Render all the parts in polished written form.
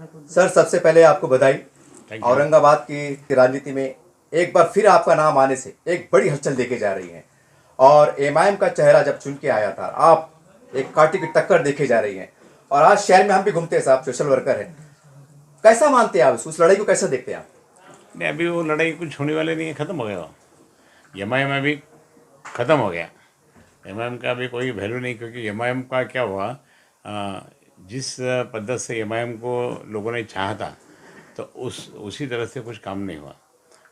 Sir सबसे पहले आपको बधाई। Thank you. औरंगाबाद की राजनीति में एक बार फिर आपका नाम आने से एक बड़ी हलचल देके जा रही है और एमआईएम का चेहरा जब चुन के आया था आप एक पार्टी की टक्कर देखे जा रही हैं और आज शहर में हम भी घूमते हैं साहब, सोशल वर्कर हैं। कैसा मानते हैं आप उस लड़ाई को, कैसा देखते हैं आप? नहीं, अभी वो लड़ाई कुछ होने वाली नहीं है, ख़त्म हो गया वो। एमआईएम अभी ख़त्म हो गया। एमआईएम का अभी कोई वैल्यू नहीं, क्योंकि एमआईएम का क्या हुआ, जिस पद्धति से एमआईएम को लोगों ने चाहा था तो उसी तरह से कुछ काम नहीं हुआ।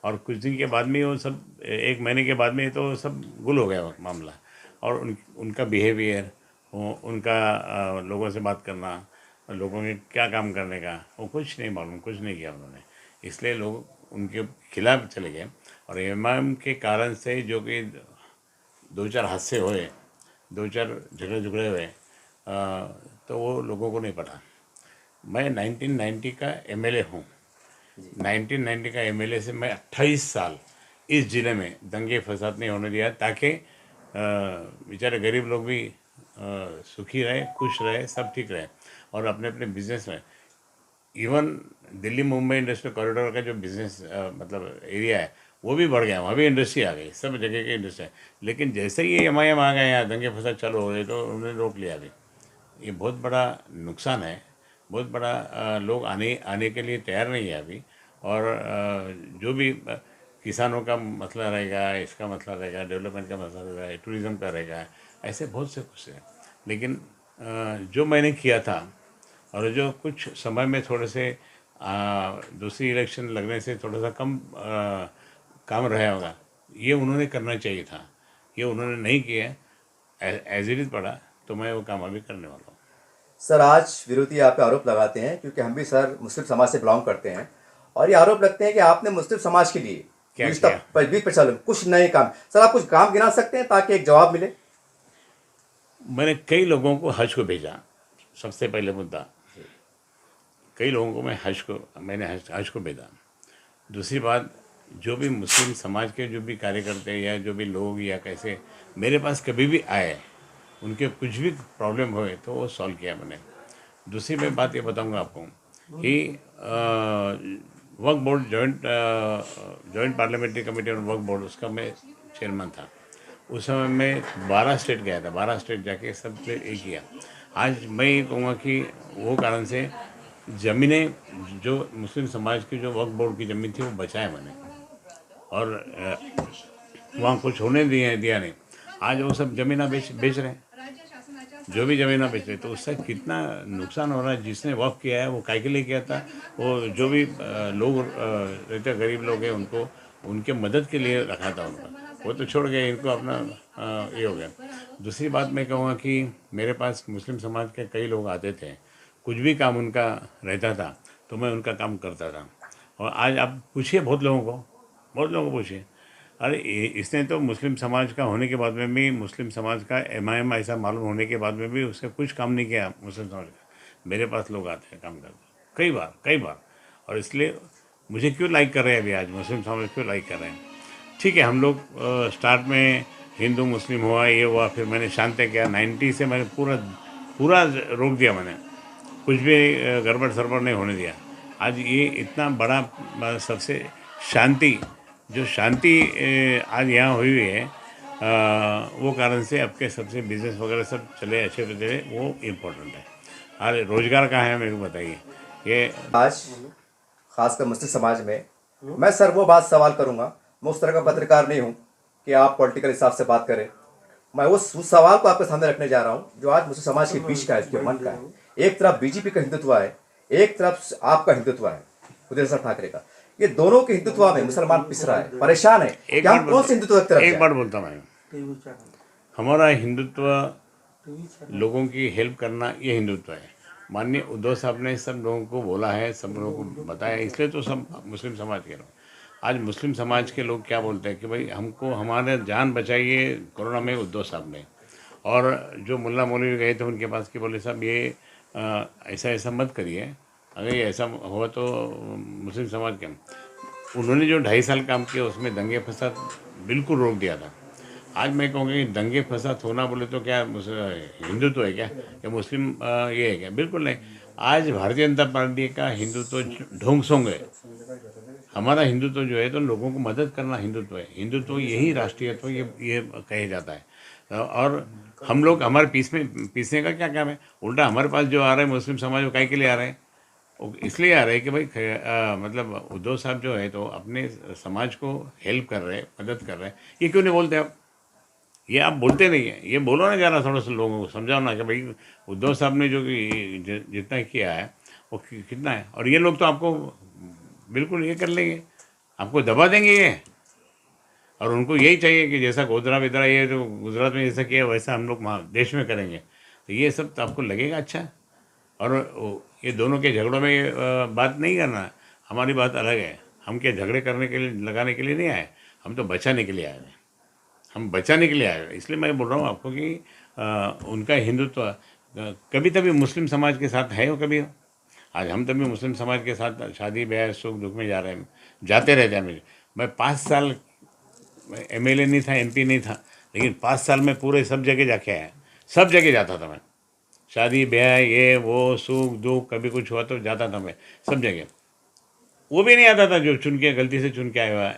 और कुछ दिन के बाद में वो सब, एक महीने के बाद में तो सब गुल हो गया वो मामला। और उनका बिहेवियर, उनका लोगों से बात करना, लोगों के क्या काम करने का, वो कुछ नहीं मालूम, कुछ नहीं किया उन्होंने। इसलिए लोग उनके खिलाफ चले गए। और एमआईएम के कारण से जो कि दो चार हादसे हुए, दो चार झगड़े हुए, तो वो लोगों को नहीं पता। मैं 1990 का एमएलए हूँ। 1990 का एमएलए से मैं 28 साल इस ज़िले में दंगे फसाद नहीं होने दिया, ताकि बेचारे गरीब लोग भी सुखी रहे, खुश रहे, सब ठीक रहे और अपने अपने बिजनेस में। Even Delhi Mumbai industrial corridor का जो बिजनेस मतलब एरिया है वो भी बढ़ गया, वहाँ भी इंडस्ट्री आ गई, सब जगह की इंडस्ट्री है। लेकिन जैसे ही एमआईएम आ गए, यहाँ दंगे फसाद चालू हो गए, तो उन्होंने रोक लिया। अभी ये बहुत बड़ा नुकसान है, बहुत बड़ा। लोग आने आने के लिए तैयार नहीं है अभी। और जो भी किसानों का मसला रहेगा, इसका मसला रहेगा, डेवलपमेंट का मसला रहेगा, टूरिज़्म का रहेगा, ऐसे बहुत से कुछ है। लेकिन जो मैंने किया था और जो कुछ समय में थोड़े से दूसरी इलेक्शन लगने से थोड़ा सा कम काम रहा होगा, ये उन्होंने करना चाहिए था, ये उन्होंने नहीं किया। एज इट इज़ पड़ा, तो मैं वो काम अभी करने वाला हूँ। सर आज विरोधी आप पे आरोप लगाते हैं, क्योंकि हम भी सर मुस्लिम समाज से बिलोंग करते हैं, और ये आरोप लगते हैं कि आपने मुस्लिम समाज के लिए क्या गुज़िश्ता किया? 20 कुछ नए काम। सर आप कुछ काम गिना सकते हैं ताकि एक जवाब मिले? मैंने कई लोगों को हज को भेजा। सबसे पहले मुद्दा, कई लोगों को मैंने हज को भेजा। दूसरी बात, जो भी मुस्लिम समाज के जो भी कार्यकर्ता या जो भी लोग या कैसे मेरे पास कभी भी आए, उनके कुछ भी प्रॉब्लम हुए तो वो सॉल्व किया मैंने। दूसरी मैं बात ये बताऊंगा आपको कि Waqf board, joint parliamentary committee on Waqf board, उसका मैं चेयरमैन था। उस समय मैं 12 स्टेट गया था, 12 स्टेट जाके सब पे एक किया। आज मैं ये कहूँगा कि वो कारण से ज़मीनें, जो मुस्लिम समाज की जो वक्फ बोर्ड की ज़मीन थी, वो बचाए मैंने। और वहाँ कुछ होने दिया नहीं। आज वो सब ज़मीन बेच रहे हैं, जो भी ज़मीन बेच रहे, तो उससे कितना नुकसान हो रहा है। जिसने वक्फ किया है वो काय के लिए किया था, वो जो भी लोग रहते गरीब लोग हैं, उनको उनके मदद के लिए रखा था उनका, वो तो छोड़ गए, इनको अपना ये हो गया। दूसरी बात मैं कहूँगा कि मेरे पास मुस्लिम समाज के कई लोग आते थे, कुछ भी काम उनका रहता था तो मैं उनका काम करता था। और आज आप पूछिए बहुत लोगों को पूछिए, अरे इसने तो मुस्लिम समाज का होने के बाद में भी, मुस्लिम समाज का एमआईएम ऐसा मालूम होने के बाद में भी उसने कुछ काम नहीं किया मुस्लिम समाज का। मेरे पास लोग आते हैं, काम करते हैं कई बार। और इसलिए मुझे क्यों लाइक कर रहे हैं अभी, आज मुस्लिम समाज क्यों लाइक कर रहे हैं? ठीक है, हम लोग स्टार्ट में हिंदू मुस्लिम हुआ, ये हुआ, फिर मैंने शांति किया। 90 से मैंने पूरा रोक दिया मैंने, कुछ भी गड़बड़ सड़बड़ नहीं होने दिया। आज ये इतना बड़ा सबसे शांति, जो शांति आज यहाँ हुई है, वो कारण से आपके सबसे बिजनेस वगैरह सब चले, अच्छे से चले, वो इम्पोर्टेंट है। अरे रोज़गार कहाँ है मेरे को बताइए। ये आज खासकर मुस्लिम समाज में मैं सर वो बात सवाल करूंगा, मैं उस तरह का पत्रकार नहीं हूं कि आप पॉलिटिकल हिसाब से बात करें। मैं उस सवाल को आपके सामने रखने जा रहा हूं जो आज मुस्लिम समाज के बीच का है, इसके मन का है। एक तरफ बीजेपी का हिंदुत्व है, एक तरफ आपका हिंदुत्व है, उदय ठाकरे का। ये दोनों के हिंदुत्व में मुसलमान पिस रहा है, परेशान है कि हम कौन से हिंदुत्व की तरफ एक जाएं? बार बोलता मैं, हमारा हिंदुत्व लोगों की हेल्प करना, ये हिंदुत्व है। माननीय उद्धव साहब ने सब लोगों को बोला है, सब लोगों को बताया, इसलिए तो सब मुस्लिम समाज के लोग, आज मुस्लिम समाज के लोग क्या बोलते हैं कि भाई हमको हमारे जान बचाइए कोरोना में, उद्धव साहब ने। और जो मुल्ला मौलवी गए थे उनके पास कि बोले साहब ये ऐसा ऐसा मत करिए, अगर ये ऐसा हुआ तो मुस्लिम समाज के, उन्होंने जो 2.5 साल काम किया उसमें दंगे फसाद बिल्कुल रोक दिया था। आज मैं कहूँगा कि दंगे फसाद होना बोले तो क्या हिंदुत्व है क्या, या मुस्लिम ये है क्या? बिल्कुल नहीं। आज भारतीय जनता पार्टी का हिंदुत्व ढोंग सोंग है। हमारा हिंदुत्व जो है तो लोगों को मदद करना हिंदुत्व है। हिंदुत्व यही राष्ट्रीयत्व ये कहे जाता है। और हम लोग हमारे पीसने का क्या काम है? उल्टा हमारे पास जो आ रहा है मुस्लिम समाज वो काहे के लिए आ रहे हैं? वो इसलिए आ रहे हैं कि भाई मतलब उद्धव साहब जो है तो अपने समाज को हेल्प कर रहे हैं, मदद कर रहे हैं। ये क्यों नहीं बोलते आप? ये आप बोलते नहीं है, ये बोलो ना ज़रा, थोड़ा सा लोगों को समझाओ ना कि भाई उद्धव साहब ने जो जितना किया है वो कितना है। और ये लोग तो आपको बिल्कुल ये कर लेंगे, आपको दबा देंगे ये। और उनको यही चाहिए कि जैसा गोधरा विदरा ये जो गुजरात में जैसा किया वैसा हम लोग देश में करेंगे। तो ये सब तो आपको लगेगा अच्छा। और ये दोनों के झगड़ों में बात नहीं करना है। हमारी बात अलग है। हम क्या झगड़े करने के लिए लगाने के लिए नहीं आए, हम तो बचाने के लिए आए हैं। हम बचाने के लिए आए हैं। इसलिए मैं बोल रहा हूँ आपको कि उनका हिंदुत्व कभी तभी मुस्लिम समाज के साथ है, वो कभी आज हम तभी मुस्लिम समाज के साथ शादी ब्याह सुख दुख में जा रहे हैं, जाते रहते हैं। मैं 5 साल एमएलए नहीं था, एमपी नहीं था, लेकिन 5 साल में पूरे सब जगह जाके आया। सब जगह जाता था मैं, शादी ब्याह ये वो सुख दुख, कभी कुछ हुआ तो जाता था मैं सब जगह। वो भी नहीं आता था जो चुन के गलती से चुन के आया हुआ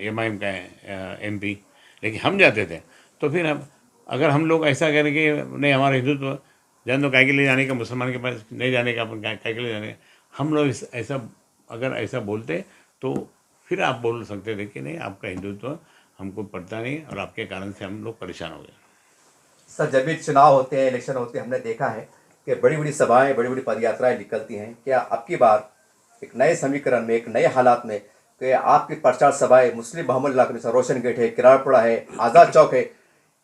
एमआईएम का एमपी, लेकिन हम जाते थे। तो फिर अगर हम लोग ऐसा करें कि नहीं हमारा हिंदुत्व जान दो, काय के लिए जाने का, मुसलमान के पास नहीं जाने का, अपन काय के लिए जाने का, हम लोग ऐसा अगर ऐसा बोलते तो फिर आप बोल सकते थे कि नहीं आपका हिंदुत्व हमको पड़ता नहीं और आपके कारण से हम लोग परेशान हो गए। सर जब भी चुनाव होते हैं, इलेक्शन होते हैं, हमने देखा है कि बड़ी बड़ी सभाएं, बड़ी बड़ी पदयात्राएं निकलती हैं। क्या अब की बार एक नए समीकरण में, एक नए हालात में कि आपकी प्रचार सभाएं मुस्लिम बहुमत इलाके में, रोशन गेट है, किराड़पुरा है, आज़ाद चौक है,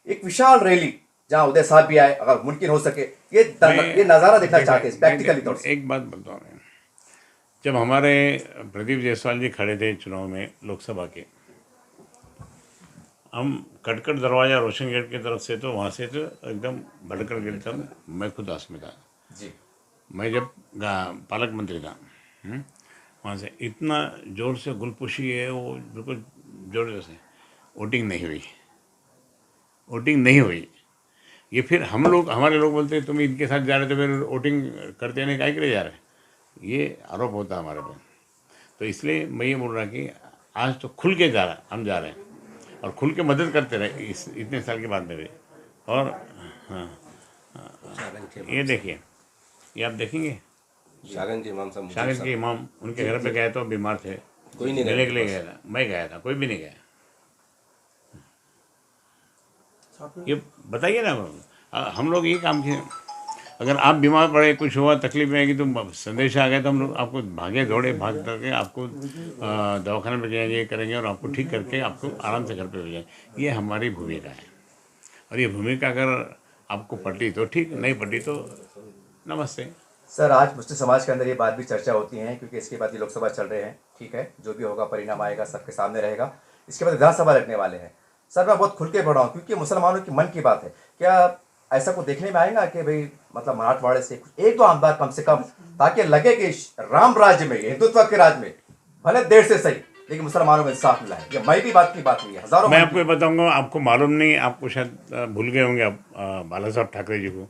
एक विशाल रैली जहां उदय साहब भी आए, अगर मुमकिन हो सके ये नज़ारा देखना चाहते हैं प्रैक्टिकली तौर से? एक बात बताता हूँ, जब हमारे प्रदीप जायसवाल जी खड़े थे चुनाव में लोकसभा के, हम कटकट दरवाज़ा रोशन गेट की तरफ से तो वहाँ से तो एकदम भड़कड़ गिर था। मैं खुद आस में था जी। मैं जब पालक मंत्री था, वहाँ से इतना ज़ोर से गुलपुशी है वो, बिल्कुल जोर से वोटिंग नहीं हुई, वोटिंग नहीं हुई। ये फिर हमारे लोग बोलते हैं तुम इनके साथ जा रहे थे, फिर वोटिंग करते नहीं, काहे के लिए जा रहे हैं? ये आरोप होता है हमारे पे। तो इसलिए मैं ये बोल रहा कि आज तो खुल के हम जा रहे हैं और खुल के मदद करते रहे इतने साल के बाद में भी। और हाँ, ये देखिए, ये आप देखेंगे शागन के इमाम साहब, शागिद के इमाम, उनके घर पे गए तो बीमार थे, कोई नहीं मिलने के लिए गया था, मैं गया था, कोई भी नहीं गया। ये बताइए ना, हम लोग ये काम किए। अगर आप बीमार पड़े, कुछ हुआ, तकलीफ में आएगी तो संदेश आ गया तो हम लोग आपको भाग करके आपको दवाखाने में जाएंगे, ये करेंगे और आपको ठीक करके आपको आराम से घर पे भेजेंगे। ये हमारी भूमिका है। और ये भूमिका अगर आपको पटी तो ठीक, नहीं पटी तो नमस्ते। सर आज मुस्लिम समाज के अंदर ये बात भी चर्चा होती है, क्योंकि इसके बाद ये लोकसभा चल रहे हैं, ठीक है, जो भी होगा परिणाम आएगा सबके सामने रहेगा। इसके बाद विधानसभा रखने वाले हैं। सर मैं बहुत खुल के बढ़ा हूँ, क्योंकि मुसलमानों की मन की बात है। क्या ऐसा को देखने में आएगा कि भाई मतलब मराठवाड़े से एक दो आमदार कम से कम, ताकि लगे कि राम राज्य में, हिंदुत्व के राज्य में, भले देर से सही, लेकिन मुसलमानों में इंसाफ मिला है? ये मैं भी बात की बात नहीं है, हजारों। मैं आपको बताऊंगा, आपको मालूम नहीं, आपको शायद भूल गए होंगे आप बाला साहब ठाकरे जी को।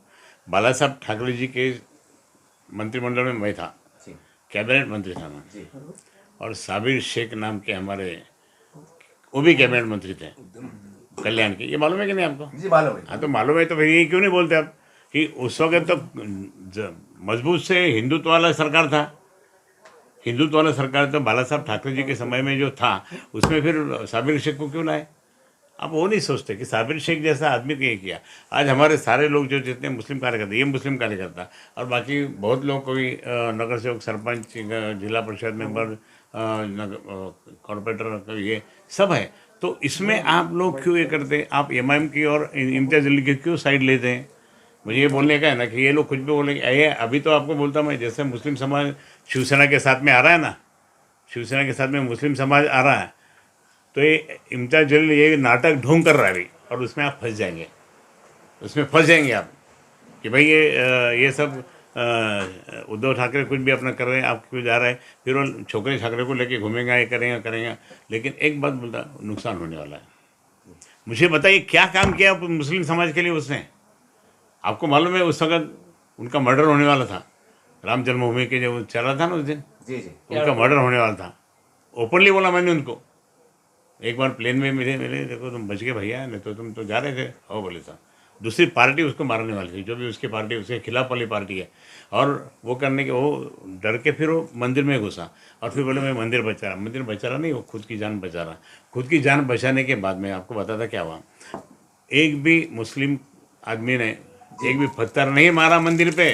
बाला साहब ठाकरे जी के मंत्रिमंडल में मैं था, कैबिनेट मंत्री था मैं जी। और साबिर शेख नाम के हमारे, वो भी कैबिनेट मंत्री थे कल्याण के। ये मालूम है कि नहीं आपको? जी मालूम है। हाँ तो मालूम है तो फिर ये क्यों नहीं बोलते आप कि उस वक्त तो मजबूत से हिंदुत्व वाला सरकार था। हिंदुत्व वाला सरकार तो बाला साहब ठाकरे जी के समय में जो था, उसमें फिर साबिर शेख को क्यों लाए? आप वो नहीं सोचते कि साबिर शेख जैसा आदमी को ये किया। आज हमारे सारे लोग जो जितने मुस्लिम कार्यकर्ता, ये मुस्लिम कार्यकर्ता और बाकी बहुत लोग, कोई नगर सेवक, सरपंच, जिला परिषद मेंबर, कॉर्पोरेटर, ये सब है। तो इसमें आप लोग क्यों ये करते? आप एमआईएम की और इम्तियाज़ जलील की क्यों साइड लेते हैं? मुझे ये बोलने का है ना कि ये लोग कुछ भी बोलेंगे। ये अभी तो आपको बोलता मैं, जैसे मुस्लिम समाज शिवसेना के साथ में आ रहा है ना, शिवसेना के साथ में मुस्लिम समाज आ रहा है, तो ये इम्तियाज़ जलील ये नाटक ढोंग कर रहा है अभी, और उसमें आप फंस जाएंगे, उसमें फंस जाएंगे आप कि भाई ये सब उद्धव ठाकरे कुछ भी अपना कर रहे हैं, आप क्यों जा रहे हैं? फिर वो छोकरे छाकरे को लेके घूमेंगे, ये करेंगे। लेकिन एक बात बोलता, नुकसान होने वाला है। मुझे बताइए क्या काम किया मुस्लिम समाज के लिए उसने? आपको मालूम है उस वक्त उनका मर्डर होने वाला था, राम जन्मभूमि के जो चला था ना उस दिन, जी जी उनका मर्डर होने वाला था। ओपनली बोला मैंने उनको, एक बार प्लेन में मिले मिले देखो तुम बच गए भैया, नहीं तो तुम तो जा रहे थे। हो बोले साहब, दूसरी पार्टी उसको मारने वाली थी, जो भी उसकी पार्टी उसके खिलाफ वाली पार्टी है, और वो करने के वो डर के फिर वो मंदिर में घुसा और फिर बोले मैं मंदिर बचा रहा। मंदिर बचा रहा नहीं, वो खुद की जान बचा रहा। खुद की जान बचाने के बाद में आपको बताता क्या हुआ, एक भी मुस्लिम आदमी ने एक भी पत्थर नहीं मारा मंदिर पे।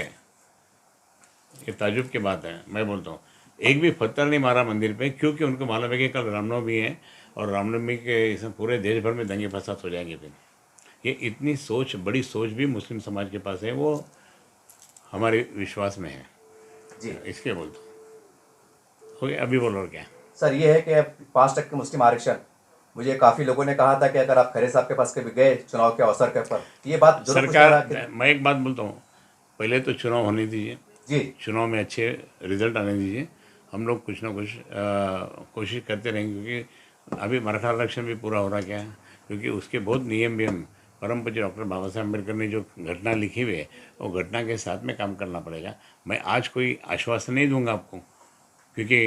ये ताजुब की बात है, मैं बोलता हूँ एक भी पत्थर नहीं मारा मंदिर पे, क्योंकि उनको मालूम है कि कल रामनवमी है और रामनवमी के इसमें पूरे देश भर में दंगे फसाद हो जाएंगे। फिर ये इतनी सोच, बड़ी सोच भी मुस्लिम समाज के पास है, वो हमारे विश्वास में है जी। इसके बोलता हूँ। हो गया, अभी बोलो और क्या। सर ये है कि 5% मुस्लिम आरक्षण, मुझे काफ़ी लोगों ने कहा था कि अगर आप खैरे साहब के पास कभी गए चुनाव के अवसर के पर, ये बात जरूर पूछना सरकार, रहा कि मैं एक बात बोलता हूँ, पहले तो चुनाव होने दीजिए, जी चुनाव में अच्छे रिजल्ट आने दीजिए, हम लोग कुछ ना कुछ कोशिश करते रहेंगे। क्योंकि अभी मराठा आरक्षण भी पूरा हो रहा क्या है, क्योंकि उसके बहुत नियम भी हम परम पूज्य डॉक्टर बाबा साहब अम्बेडकर ने जो घटना लिखी हुई है, वो घटना के साथ में काम करना पड़ेगा। मैं आज कोई आश्वासन नहीं दूंगा आपको, क्योंकि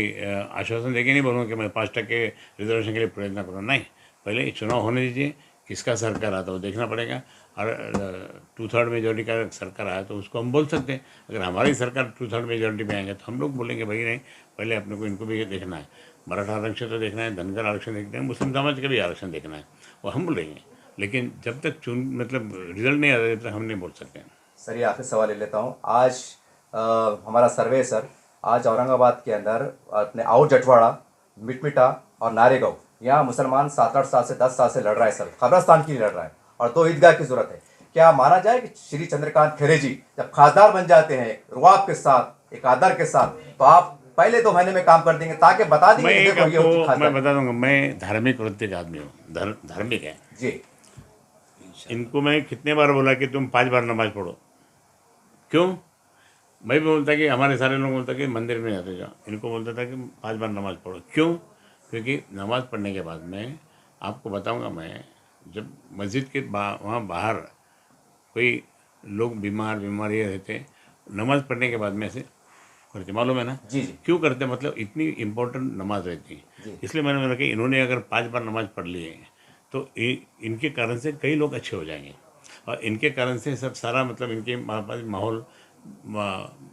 आश्वासन देके नहीं बोलूँगा कि मैं 5% रिजर्वेशन के लिए प्रयत्न करूँ, नहीं। पहले चुनाव होने दीजिए, किसका सरकार आता है वो देखना पड़ेगा। और 2/3 मेजोरिटी का सरकार आया तो उसको हम बोल सकते हैं। अगर हमारी सरकार 2/3 मेजोरिटी में आएंगे तो हम लोग बोलेंगे भाई नहीं, पहले अपने को इनको भी देखना है, मराठा आरक्षण तो देखना है, धनगर आरक्षण देखना है, मुस्लिम समाज का भी आरक्षण देखना है, वो हम बोलेंगे। लेकिन जब तक मतलब रिजल्ट नहीं आता, जब तक हम नहीं बोल सकते। सर ये आखिरी सवाल ले लेता हूँ। आज हमारा सर्वे सर, आज औरंगाबाद के अंदर अपने आउट जटवाड़ा, मिटमिटा और नारेगांव, यहाँ मुसलमान 7-8 साल से 10 साल से लड़ रहा है सर, कब्रस्तान के लिए लड़ रहा है और 2 ईदगाह की जरूरत है। क्या माना जाए कि श्री चंद्रकांत खैरे जी जब खासदार बन जाते हैं रुआब के साथ, एक आदर के साथ, तो आप पहले 2 महीने में काम कर देंगे ताकि बता देंगे मैं कि एक देखो ये होती आपको मैं खासदार। बता दूंगा, मैं धार्मिक वृत्ति का आदमी हूँ, धार्मिक है। जी इनको मैं कितने बार बोला कि तुम 5 बार नमाज पढ़ो, क्यों? मैं भी बोलता कि हमारे सारे लोग बोलता कि मंदिर में जाते जाओ, इनको बोलता था कि 5 बार नमाज पढ़ो, क्यों? क्योंकि नमाज पढ़ने के बाद में आपको बताऊंगा, मैं जब मस्जिद के वहाँ बाहर कोई लोग बीमारी रहते, नमाज पढ़ने के बाद में ऐसे करते, मालूम है ना? जी जी क्यों करते? मतलब इतनी इम्पोर्टेंट नमाज रहती है, इसलिए मैंने बोला कि इन्होंने अगर 5 बार नमाज पढ़ ली है तो इनके कारण से कई लोग अच्छे हो जाएंगे, और इनके कारण से सब सारा मतलब इनके माहौल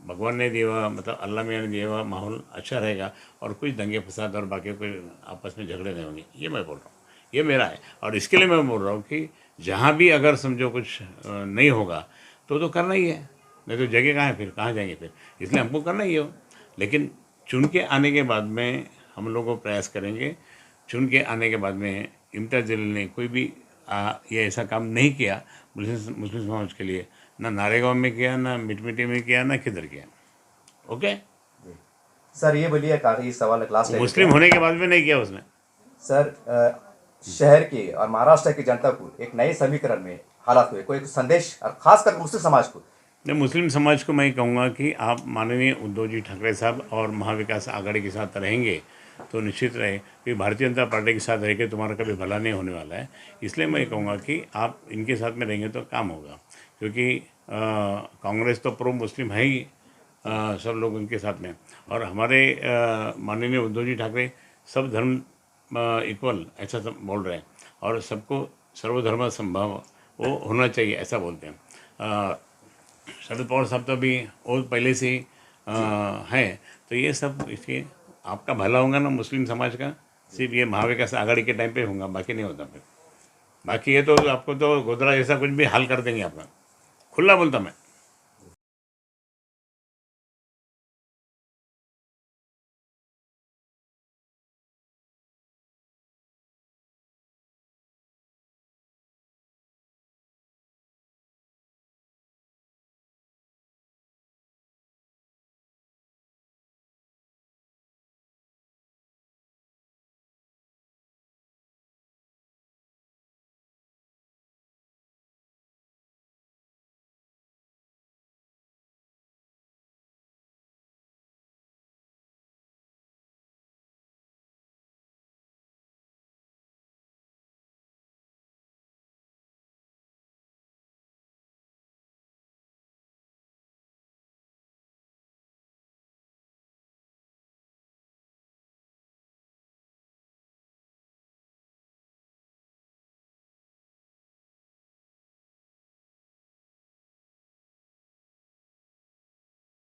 भगवान ने दिया हुआ, मतलब अल्लाह मियाँ ने दिया हुआ माहौल अच्छा रहेगा, और कुछ दंगे फसाद और बाकी कोई आपस में झगड़े नहीं होंगे। ये मैं बोल रहा हूँ, ये मेरा है। और इसके लिए मैं बोल रहा हूँ कि जहाँ भी अगर समझो कुछ नहीं होगा तो करना ही है, नहीं तो जगह कहाँ है, फिर कहाँ जाएंगे फिर, इसलिए हमको करना ही हो। लेकिन चुन के आने के बाद में हम लोग को प्रयास करेंगे। चुन के आने के बाद में इम्तियाज़ जलील ने कोई भी ये ऐसा काम नहीं किया मुस्लिम समाज के लिए, ना नारेगांव में किया, ना मिटमिटी में किया, ना किधर किया। ओके सर ये बोलिए काफी सवाल क्लास ले मुस्लिम होने के बाद में नहीं किया उसने। सर शहर के और महाराष्ट्र की जनता को एक नए समीकरण में हालात हुए, कोई संदेश और खासकर मुस्लिम समाज को? नहीं, मुस्लिम समाज को मैं कहूँगा कि आप माननीय उद्धव जी ठाकरे साहब और महाविकास आघाड़ी के साथ रहेंगे तो निश्चित रहे कि भारतीय जनता पार्टी के साथ रह के तुम्हारा कभी भला नहीं होने वाला है। इसलिए मैं कहूँगा कि आप इनके साथ में रहेंगे तो काम होगा, क्योंकि कांग्रेस तो प्रो मुस्लिम है ही, सब लोग उनके साथ में, और हमारे माननीय उद्धव जी ठाकरे सब धर्म इक्वल ऐसा सब बोल रहे हैं, और सबको सर्वधर्म संभव वो होना चाहिए ऐसा बोलते हैं। शरद पवार साहब तो अभी और पहले से ही हैं, तो ये सब इसके आपका भला होगा ना मुस्लिम समाज का, सिर्फ ये महाविकास आघाड़ी के टाइम पे होगा, बाकी नहीं होता फिर। बाकी ये तो आपको तो गोदरा जैसा कुछ भी हाल कर देंगे आपका, खुला बोलता मैं।